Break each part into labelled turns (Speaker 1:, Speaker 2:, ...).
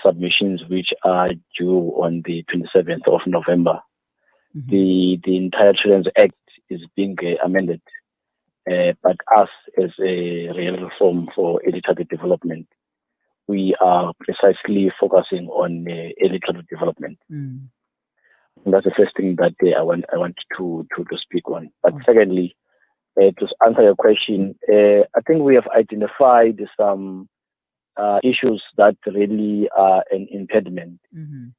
Speaker 1: submissions which are due on the 27th of November.
Speaker 2: Mhm.
Speaker 1: The entire Children's Act is being amended, but us as a real reform for early childhood development, we are precisely focusing on early childhood development.
Speaker 2: Mm.
Speaker 1: And that's the first thing that I want to speak on. But
Speaker 2: Mm.
Speaker 1: secondly, to answer your question, I think we have identified some issues that really are an impediment
Speaker 2: Mhm.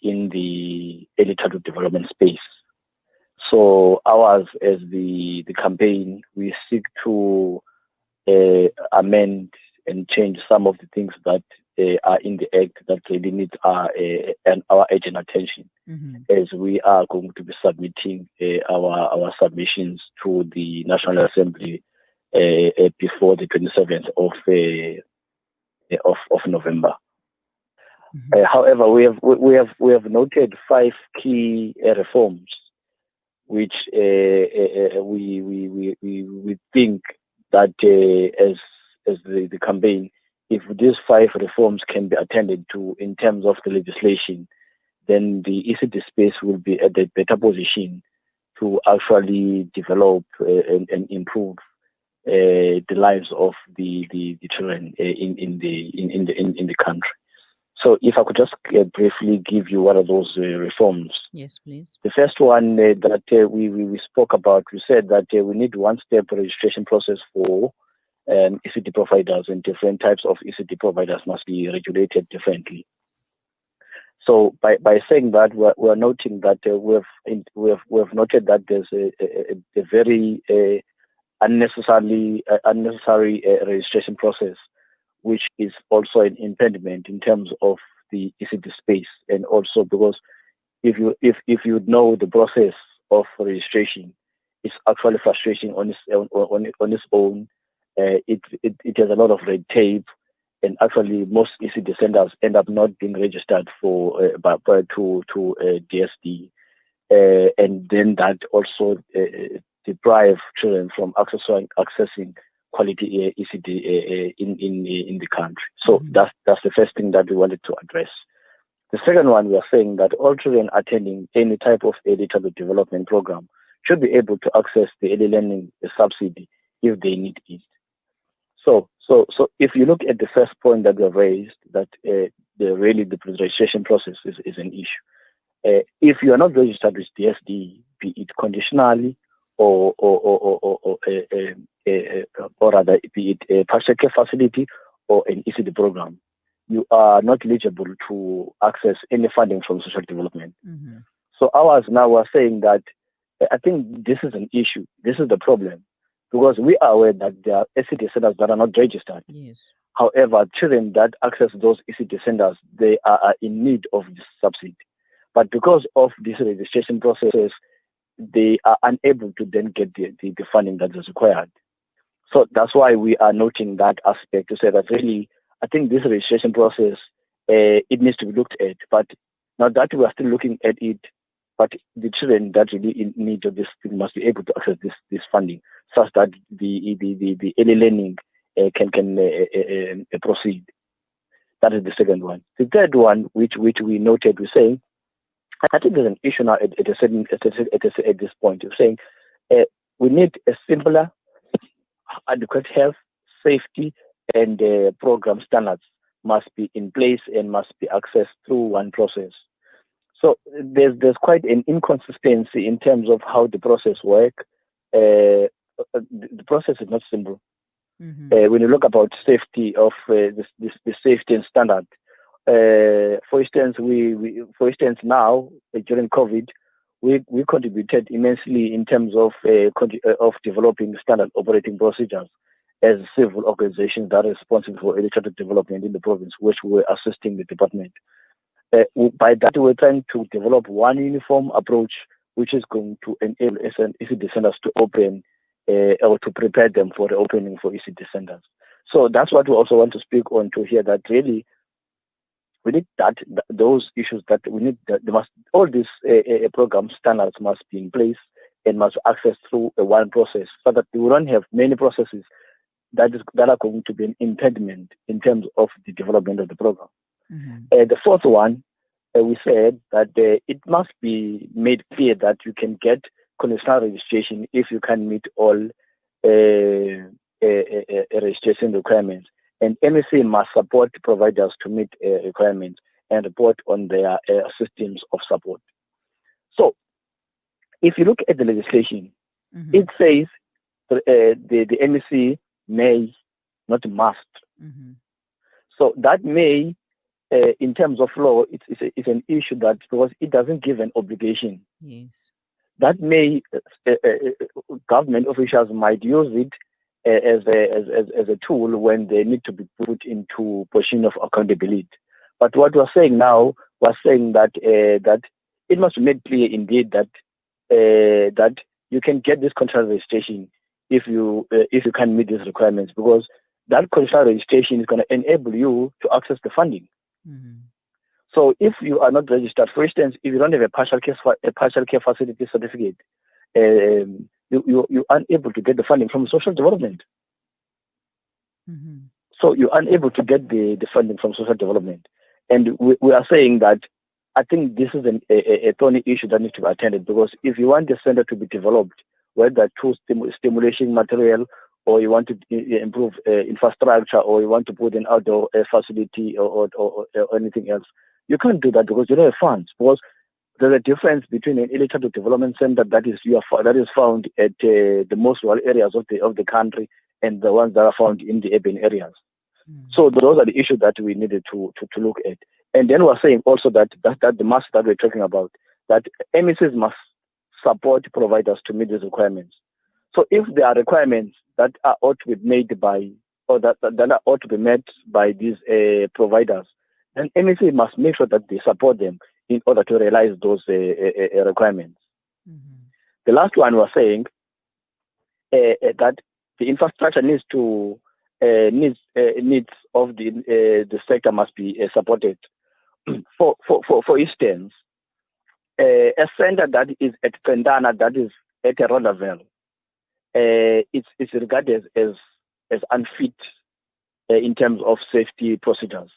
Speaker 1: in the early childhood development space. So ours, as the campaign, we seek to amend and change some of the things that are in the act that really need our urgent attention,
Speaker 2: Mhm.
Speaker 1: as we are going to be submitting our submissions to the National Assembly before the 27th of November.
Speaker 2: Mhm.
Speaker 1: However, we have noted five key reforms which we think that as the campaign, if these five reforms can be attended to in terms of the legislation, then the ECD space will be at a better position to actually develop and improve the lives of the children in the country. So, if I could just briefly give you what are those reforms.
Speaker 2: Yes, please.
Speaker 1: The first one that we spoke about, we said that we need one-step registration process for ECD providers, and different types of ECD providers must be regulated differently. So by saying that, we're noting that we've noted that there's a very unnecessary registration process, which is also an impediment in terms of the ECD space, and also because if you know the process of registration, it's actually frustrating on its own. It has a lot of red tape, and actually most ECD centers end up not being registered for to DSD, and then that also deprive children from accessing quality ECD in the country. So
Speaker 2: Mhm.
Speaker 1: that's the first thing that we wanted to address. The second one, we are saying that all children attending any type of early childhood development program should be able to access the early learning subsidy if they need it. So if you look at the first point that we have raised, that the registration process is an issue. If you are not registered with DSD, be it conditionally or rather be it a partial care facility or an ECD program, you are not eligible to access any funding from social development.
Speaker 2: Mhm.
Speaker 1: So ours now are saying that I think this is an issue. This is the problem, because we are aware that there are ECD centers that are not registered.
Speaker 2: Yes.
Speaker 1: However, children that access those ECD centers, they are in need of this subsidy. But because of this registration process, they are unable to then get the funding that is required. So that's why we are noting that aspect, to say that really, I think this registration process, it needs to be looked at. But now that we are still looking at it, but the children that really in need of this thing must be able to access this funding, such that the early learning can proceed. That is the second one. The third one, which we noted, we're saying, I think there's an issue now at this point. We're saying we need a simpler, adequate health, safety, and program standards must be in place and must be accessed through one process. So there's quite an inconsistency in terms of how the process works. The process is not simple.
Speaker 2: Mhm.
Speaker 1: When you look about safety of the safety and standard, for instance, for instance now during COVID, we contributed immensely in terms of developing standard operating procedures as civil organizations that are responsible for early childhood development in the province, which were assisting the department. By that, we're trying to develop one uniform approach, which is going to enable ECD centers to open or to prepare them for the opening for ECD centers. So that's what we also want to speak on, to hear that really we need those issues that we need. All these program standards must be in place and must access through one process, so that we don't have many processes that are going to be an impediment in terms of the development of the program. The fourth one, we said that it must be made clear that you can get conditional registration if you can meet all registration requirements. And MEC must support providers to meet requirements and report on their systems of support. So, if you look at the legislation, it says the MEC may, not must. So that may, in terms of law, it's an issue that because it doesn't give an obligation.
Speaker 2: Yes.
Speaker 1: That may government officials might use it as a tool when they need to be put into position of accountability. But what we're saying now, we're saying that that it must be made clear indeed that that you can get this contract registration if you can meet these requirements, because that contract registration is going to enable you to access the funding. So if you are not registered, for instance, if you don't have a partial care facility certificate, you're unable to get the funding from social development. So you're unable to get the funding from social development. And we are saying that I think this is a thorny issue that needs to be attended, because if you want the center to be developed, whether through stimulation material, or you want to improve infrastructure, or you want to put an outdoor facility or anything else, you can't do that because you don't have funds. Because there's a difference between an early childhood development center that is found at the most rural areas of the country and the ones that are found in the urban areas. So those are the issues that we needed to look at. And then we're saying also that the mass that we're talking about, that MECs must support providers to meet these requirements. So if there are requirements that ought to be made by, or that ought to be met by these providers, then MEC must make sure that they support them in order to realize those requirements. The last one was saying that the infrastructure needs of the sector must be supported. For instance, a center that is at Pendana, that is at a road level, it's regarded as unfit in terms of safety procedures.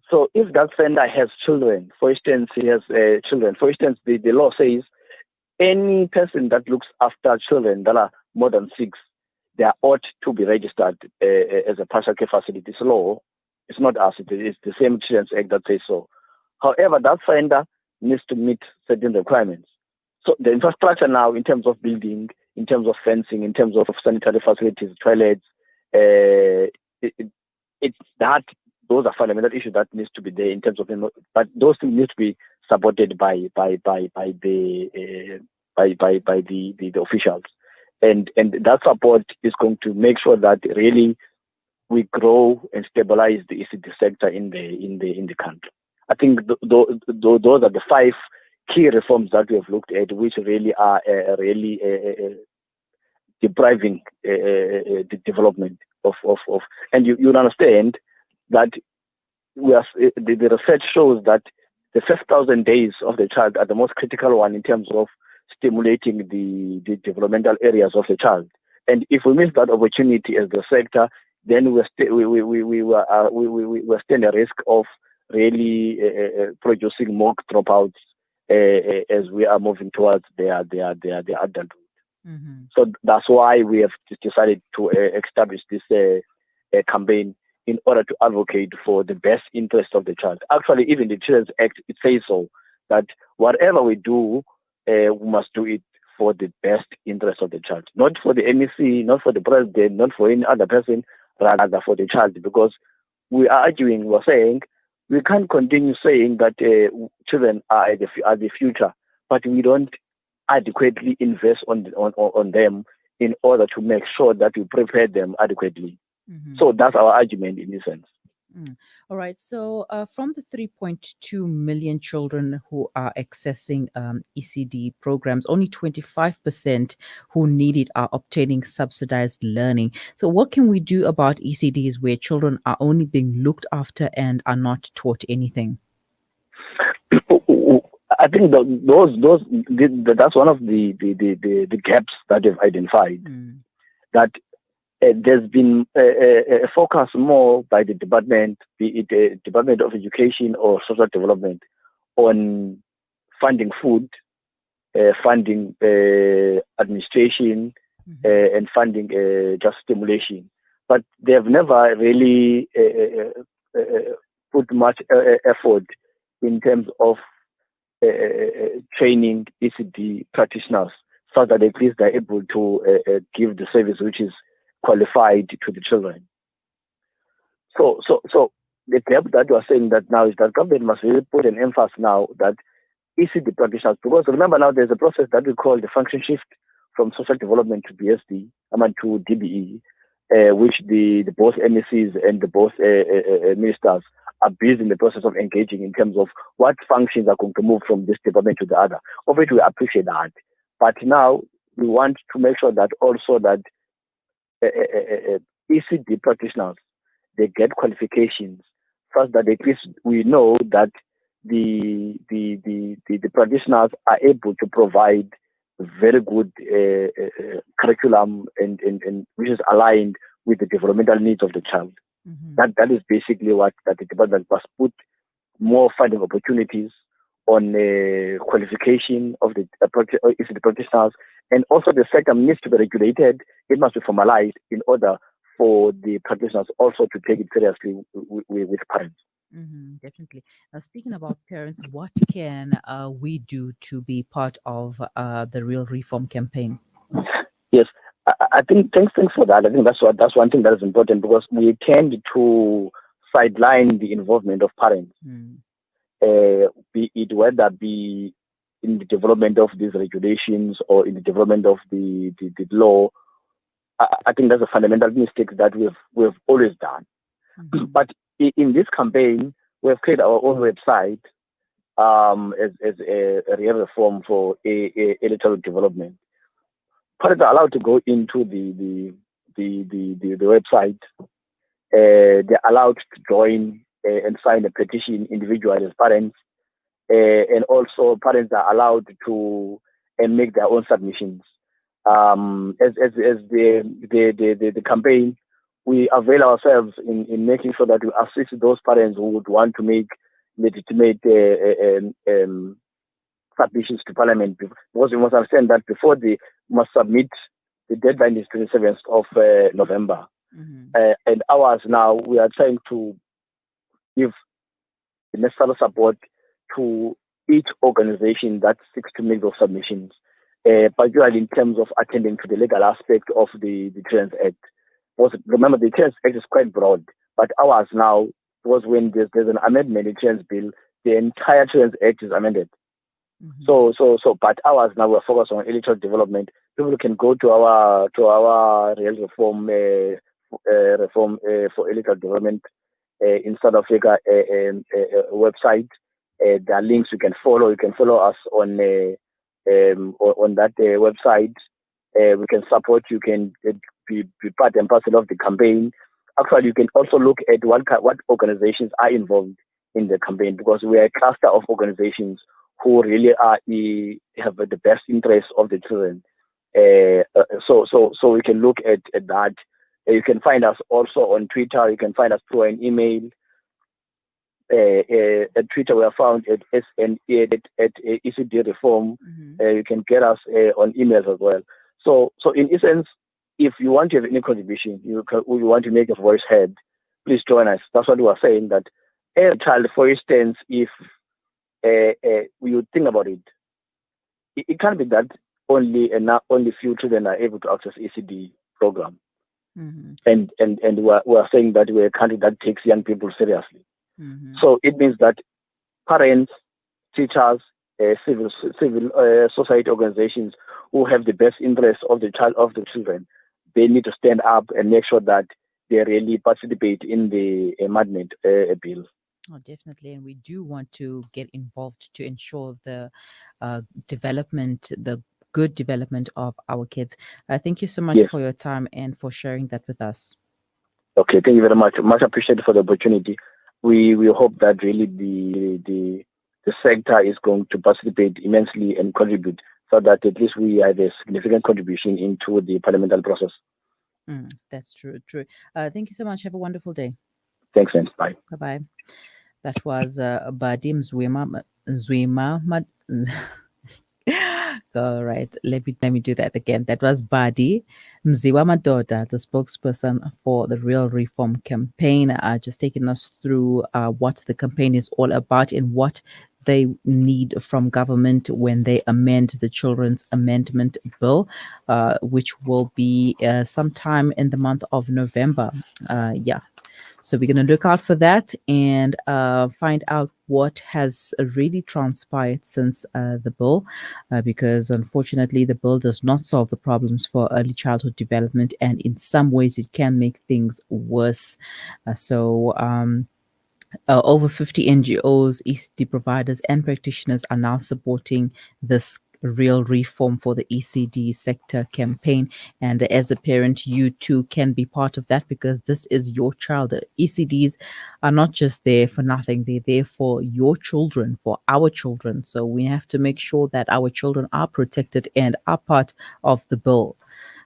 Speaker 1: So if that center has children, for instance, the law says any person that looks after children that are more than 6, they ought to be registered as a partial care facility. It's law. It's not us. It's the same Children's Act that says so. However, that center needs to meet certain requirements. So the infrastructure now, in terms of building, in terms of fencing, in terms of sanitary facilities, toilets, those are fundamental issues that needs to be there in terms of, but those things need to be supported by the officials, and that support is going to make sure that really we grow and stabilize the ECD sector in the country. I think those are the 5 key reforms that we have looked at, which really are depriving the development of and you understand that the research shows that the first 1,000 days of the child are the most critical one in terms of stimulating the developmental areas of the child. And if we miss that opportunity as the sector, then we stand a risk of really producing more dropouts as we are moving towards their adulthood. So that's why we have decided to establish this campaign in order to advocate for the best interest of the child. Actually, even the Children's Act, it says so, that whatever we do, we must do it for the best interest of the child. Not for the MEC, not for the president, not for any other person, rather for the child. Because we're saying, we can't continue saying that children are the future, but we don't adequately invest on them in order to make sure that we prepare them adequately. So that's our argument in this sense.
Speaker 2: All right. So from the 3.2 million children who are accessing ECD programs, only 25% who need it are obtaining subsidized learning. So what can we do about ECDs where children are only being looked after and are not taught anything?
Speaker 1: I think that's one of the gaps that they've identified. That there's been a focus more by the department, be it the Department of Education or Social Development, on funding food, funding administration, and funding just stimulation. But they have never really put much effort in terms of training ECD practitioners so that at least they're able to give the service which is qualified to the children. So the gap that you are saying that now is that government must really put an emphasis now that ECD practitioners, because remember now there's a process that we call the function shift from social development to BSD, to DBE, which the both MECs and the both ministers are busy in the process of engaging in terms of what functions are going to move from this department to the other. Of which we appreciate that. But now we want to make sure that also that ECD practitioners, they get qualifications such that at least we know that the practitioners are able to provide very good curriculum and which is aligned with the developmental needs of the child. That is basically what that the department must put more funding opportunities on qualification of the practitioners, and also the sector needs to be regulated. It must be formalized in order for the practitioners also to take it seriously with parents.
Speaker 2: Definitely. Now, speaking about parents, what can we do to be part of the Real Reform campaign?
Speaker 1: Yes, I think thanks for that. I think that's one thing that is important, because we tend to sideline the involvement of parents, be it whether be in the development of these regulations or in the development of the law. I think that's a fundamental mistake that we've always done. But in this campaign, we've created our own website as a real reform for electoral development. Parents are allowed to go into the website. They're allowed to join and sign a petition individually as parents, and also parents are allowed to make their own submissions. As the campaign, we avail ourselves in making sure that we assist those parents who would want to make legitimate submissions to Parliament, because we must understand that before they must submit, the deadline is 27th of November. And ours now, we are trying to give the necessary support to each organization that seeks to make those submissions, particularly in terms of attending to the legal aspect of the Children's Act. Because remember, the Children's Act is quite broad, but ours now, because when there's an amendment in the Children's Bill, the entire Children's Act is amended. But ours now, we're focused on electoral development. People can go to our real reform for electoral development in South Africa website. There are links you can follow. You can follow us on that website. We can support. You can be part and parcel of the campaign. Actually, you can also look at what organizations are involved in the campaign, because we are a cluster of organizations who really have the best interests of the children. So we can look at that. You can find us also on Twitter. You can find us through an email. At Twitter, we are found at SNA at ECD Reform. You can get us on emails as well. So in essence, if you want to have any contribution, you want to make your voice heard, please join us. That's what we are saying. That a child, for instance, if you think about it, it can't be that only few children are able to access ECD program. And we are saying that we're a country that takes young people seriously. So it means that parents, teachers, civil society organizations who have the best interests of the children, they need to stand up and make sure that they really participate in the amendment bill.
Speaker 2: Oh, definitely. And we do want to get involved to ensure the development, the good development of our kids. Thank you so much for your time and for sharing that with us.
Speaker 1: Okay, thank you very much. Much appreciated for the opportunity. We hope that really the sector is going to participate immensely and contribute, so that at least we have a significant contribution into the parliamentary process.
Speaker 2: That's true. True. Thank you so much. Have a wonderful day.
Speaker 1: Thanks, and bye.
Speaker 2: Bye bye. That was Badi Mziwamadoda. All right, let me do that again. That was Badi Mziwamadoda, the spokesperson for the Real Reform Campaign, just taking us through what the campaign is all about and what they need from government when they amend the Children's Amendment Bill, which will be sometime in the month of November. Yeah, so we're going to look out for that and find out what has really transpired since the bill, because unfortunately the bill does not solve the problems for early childhood development, and in some ways it can make things worse. Over 50 NGOs, ECD providers, and practitioners are now supporting this real reform for the ECD sector campaign. And as a parent, you too can be part of that, because this is your child. The ECDs are not just there for nothing, they're there for your children, for our children. So we have to make sure that our children are protected and are part of the bill.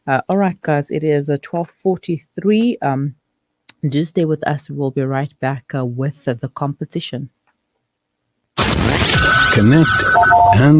Speaker 2: All right, guys, it is 12:43. Do stay with us. We'll be right back with the competition.
Speaker 3: Connect and